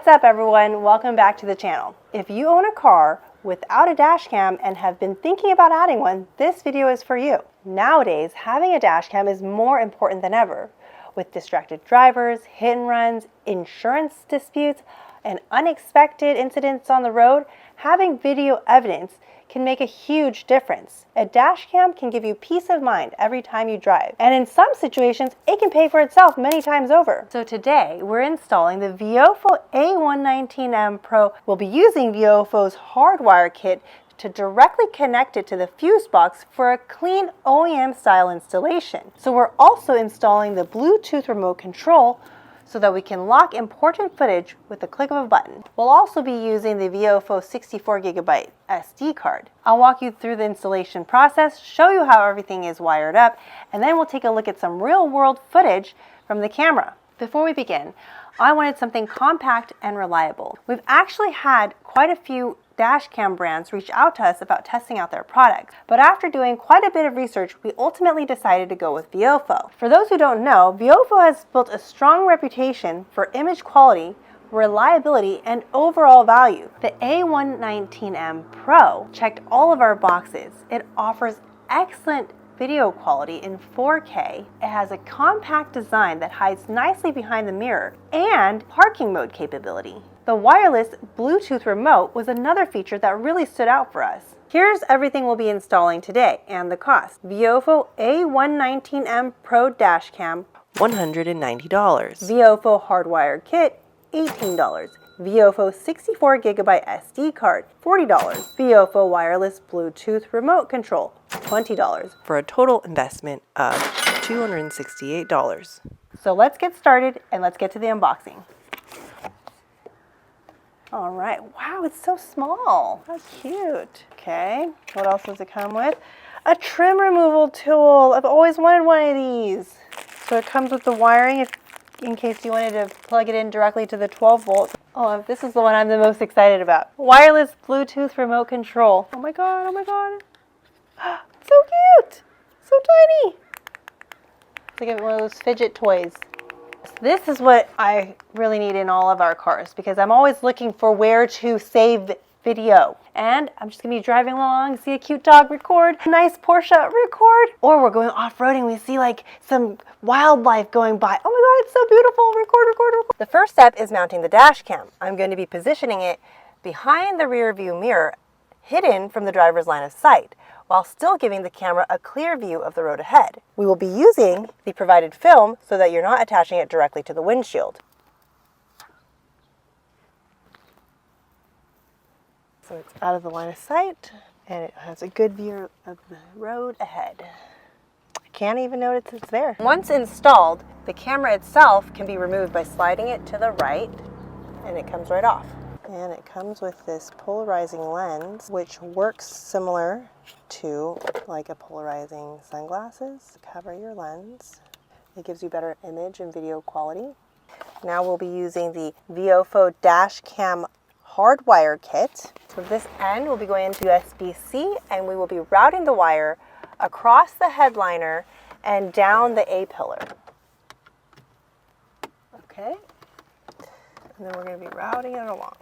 What's up everyone, welcome back to the channel. If you own a car without a dash cam and have been thinking about adding one, this video is for you. Nowadays, having a dash cam is more important than ever. With distracted drivers, hit and runs, insurance disputes, and unexpected incidents on the road, having video evidence can make a huge difference. A dash cam can give you peace of mind every time you drive, and in some situations, it can pay for itself many times over. So today, we're installing the VIOFO A119M Pro. We'll be using VIOFO's Hardwire Kit to directly connect it to the fuse box for a clean OEM-style installation. So we're also installing the Bluetooth remote control so that we can lock important footage with the click of a button. We'll also be using the VIOFO 64GB SD card. I'll walk you through the installation process, show you how everything is wired up, and then we'll take a look at some real-world footage from the camera. Before we begin, I wanted something compact and reliable. We've actually had quite a few dash cam brands reach out to us about testing out their products, but after doing quite a bit of research, we ultimately decided to go with VIOFO. For those who don't know, VIOFO has built a strong reputation for image quality, reliability, and overall value. The A119M Pro checked all of our boxes. It offers excellent video quality in 4K. It has a compact design that hides nicely behind the mirror and parking mode capability. The wireless Bluetooth remote was another feature that really stood out for us. Here's everything we'll be installing today and the cost. VIOFO A119M Pro dash cam, $190. VIOFO Hardwire Kit, $18. VIOFO 64GB SD card, $40. VIOFO wireless Bluetooth remote control, $20. For a total investment of $268. So let's get started and let's get to the unboxing. All right, wow, it's so small. How cute. Okay, what else does it come with? A trim removal tool. I've always wanted one of these. So it comes with the wiring in case you wanted to plug it in directly to the 12 volt. Oh, this is the one I'm the most excited about. Wireless Bluetooth remote control. Oh my God, oh my God. So cute, so tiny. It's like one of those fidget toys. This is what I really need in all of our cars because I'm always looking for where to save video. And I'm just gonna be driving along, see a cute dog, record, a nice Porsche, record. Or we're going off-roading, we see like some wildlife going by. Oh my God, it's so beautiful, record, record, record. The first step is mounting the dash cam. I'm going to be positioning it behind the rear view mirror, hidden from the driver's line of sight, while still giving the camera a clear view of the road ahead. We will be using the provided film so that you're not attaching it directly to the windshield. So it's out of the line of sight and it has a good view of the road ahead. I can't even notice it's there. Once installed, the camera itself can be removed by sliding it to the right and it comes right off. And it comes with this polarizing lens, which works similar to like a polarizing sunglasses. Cover your lens. It gives you better image and video quality. Now we'll be using the VIOFO dash cam Hardwire Kit. So this end will be going into USB-C and we will be routing the wire across the headliner and down the A-pillar. Okay. And then we're going to be routing it along.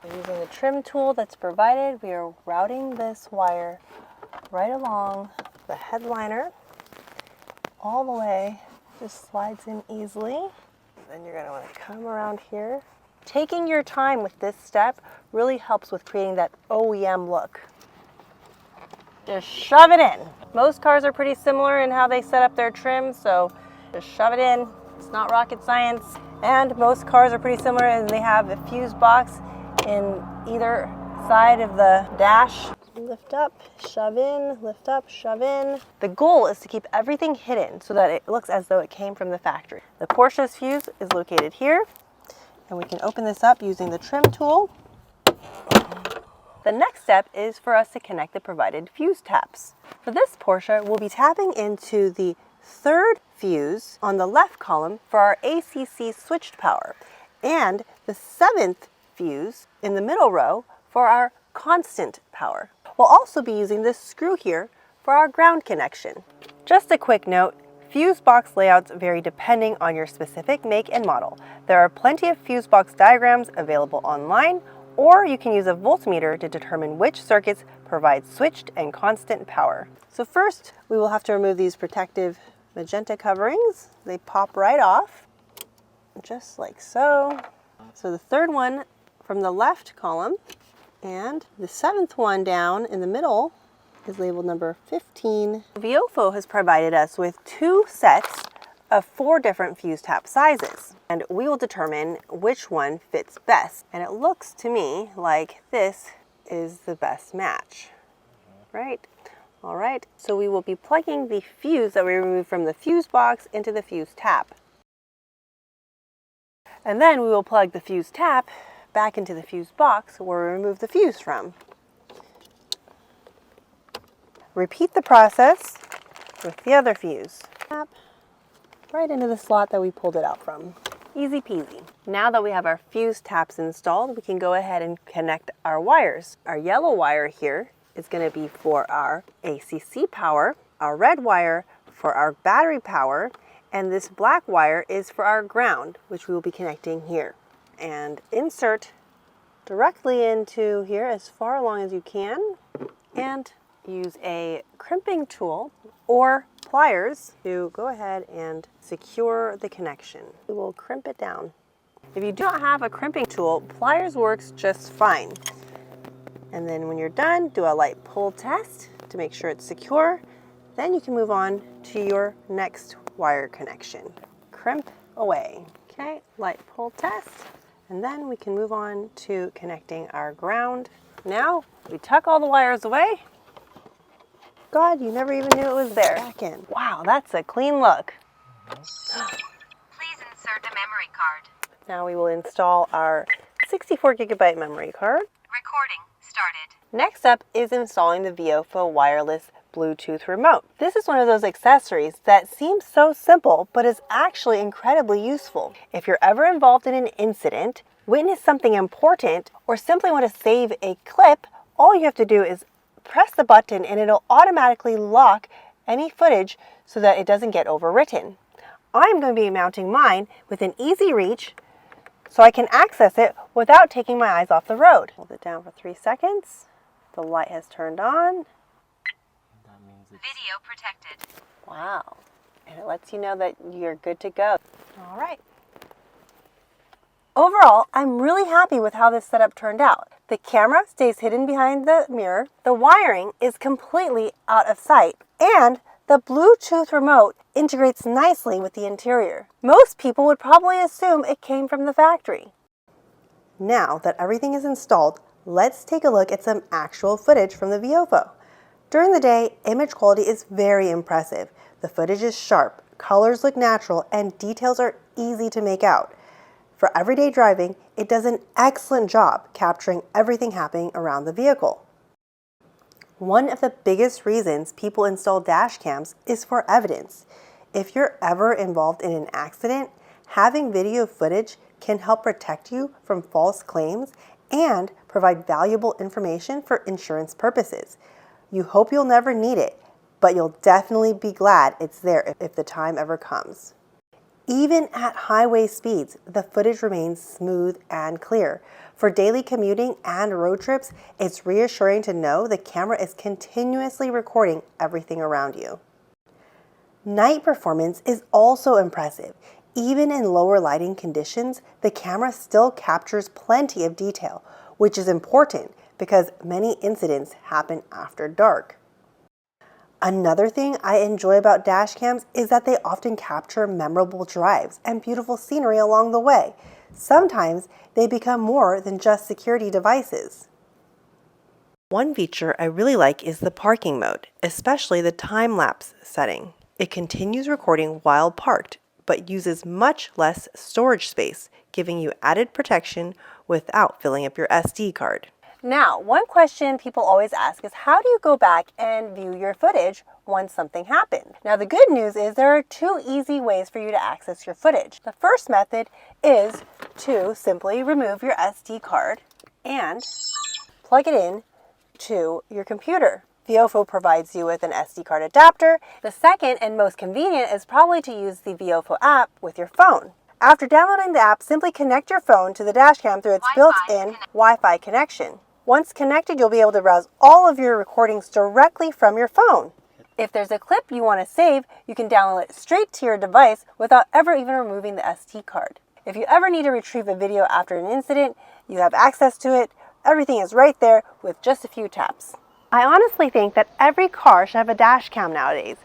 Using the trim tool that's provided, we are routing this wire right along the headliner all the way. Just slides in easily. Then you're going to want to come around here. Taking your time with this step really helps with creating that OEM look. Just shove it in. Most cars are pretty similar in how they set up their trim, so just shove it in. It's not rocket science. And most cars are pretty similar and they have a fuse box in either side of the dash. Lift up, shove in, lift up, shove in. The goal is to keep everything hidden so that it looks as though it came from the factory. The Porsche's fuse is located here, and we can open this up using the trim tool. The next step is for us to connect the provided fuse taps. For this Porsche, we'll be tapping into the third fuse on the left column for our ACC switched power, and the 7th fuse in the middle row for our constant power. We'll also be using this screw here for our ground connection. Just a quick note, Fuse box layouts vary depending on your specific make and model. There are plenty of fuse box diagrams available online, or you can use a voltmeter to determine which circuits provide switched and constant power. So first, we will have to remove these protective magenta coverings. They pop right off, just like so. So the third one from the left column, and the seventh one down in the middle is labeled number 15. VIOFO has provided us with 2 sets of 4 different fuse tap sizes, and we will determine which one fits best. And it looks to me like this is the best match, right? All right, so we will be plugging the fuse that we removed from the fuse box into the fuse tap. And then we will plug the fuse tap back into the fuse box where we removed the fuse from. Repeat the process with the other fuse. Tap right into the slot that we pulled it out from. Easy peasy. Now that we have our fuse taps installed, we can go ahead and connect our wires. Our yellow wire here is going to be for our ACC power, our red wire for our battery power, and this black wire is for our ground, which we will be connecting here. And insert directly into here as far along as you can, and use a crimping tool or pliers to go ahead and secure the connection. We will crimp it down. If you do not have a crimping tool, pliers works just fine. And then when you're done, do a light pull test to make sure it's secure. Then you can move on to your next wire connection. Crimp away. Okay, light pull test. And then we can move on to connecting our ground. Now we tuck all the wires away. God, you never even knew it was there. Back in. Wow, that's a clean look. Please insert a memory card. Now we will install our 64 gigabyte memory card. Recording started. Next up is installing the VIOFO wireless Bluetooth remote. This is one of those accessories that seems so simple, but is actually incredibly useful. If you're ever involved in an incident, witness something important, or simply want to save a clip, all you have to do is press the button and it'll automatically lock any footage so that it doesn't get overwritten. I'm going to be mounting mine with an easy reach so I can access it without taking my eyes off the road. Hold it down for 3 seconds. The light has turned on. That means it's Video protected. Wow. And it lets you know that you're good to go. All right. Overall, I'm really happy with how this setup turned out. The camera stays hidden behind the mirror, the wiring is completely out of sight, and the Bluetooth remote integrates nicely with the interior. Most people would probably assume it came from the factory. Now that everything is installed, let's take a look at some actual footage from the VIOFO. During the day, image quality is very impressive. The footage is sharp, colors look natural, and details are easy to make out. For everyday driving, it does an excellent job capturing everything happening around the vehicle. One of the biggest reasons people install dash cams is for evidence. If you're ever involved in an accident, having video footage can help protect you from false claims and provide valuable information for insurance purposes. You hope you'll never need it, but you'll definitely be glad it's there if the time ever comes. Even at highway speeds, the footage remains smooth and clear. For daily commuting and road trips, it's reassuring to know the camera is continuously recording everything around you. Night performance is also impressive. Even in lower lighting conditions, the camera still captures plenty of detail, which is important because many incidents happen after dark. Another thing I enjoy about dash cams is that they often capture memorable drives and beautiful scenery along the way. Sometimes they become more than just security devices. One feature I really like is the parking mode, especially the time-lapse setting. It continues recording while parked, but uses much less storage space, giving you added protection without filling up your SD card. Now, one question people always ask is how do you go back and view your footage once something happened? Now, the good news is there are 2 easy ways for you to access your footage. The first method is to simply remove your SD card and plug it in to your computer. VIOFO provides you with an SD card adapter. The second and most convenient is probably to use the VIOFO app with your phone. After downloading the app, simply connect your phone to the dashcam through its built-in Wi-Fi connection. Once connected, you'll be able to browse all of your recordings directly from your phone. If there's a clip you want to save, you can download it straight to your device without ever even removing the SD card. If you ever need to retrieve a video after an incident, you have access to it. Everything is right there with just a few taps. I honestly think that every car should have a dash cam nowadays.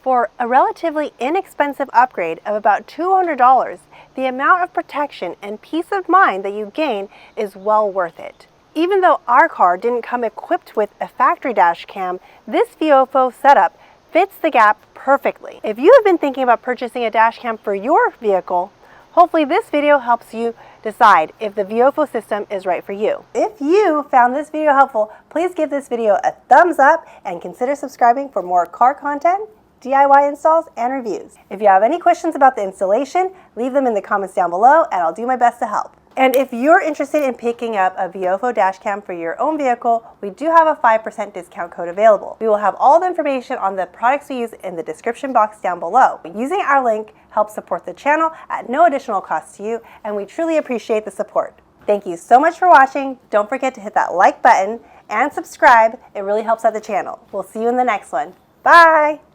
For a relatively inexpensive upgrade of about $200, the amount of protection and peace of mind that you gain is well worth it. Even though our car didn't come equipped with a factory dash cam, this VIOFO setup fits the gap perfectly. If you have been thinking about purchasing a dash cam for your vehicle, hopefully this video helps you decide if the VIOFO system is right for you. If you found this video helpful, please give this video a thumbs up and consider subscribing for more car content, DIY installs, and reviews. If you have any questions about the installation, leave them in the comments down below and I'll do my best to help. And if you're interested in picking up a VIOFO dashcam for your own vehicle, we do have a 5% discount code available. We will have all the information on the products we use in the description box down below. Using our link helps support the channel at no additional cost to you, and we truly appreciate the support. Thank you so much for watching. Don't forget to hit that like button and subscribe. It really helps out the channel. We'll see you in the next one. Bye!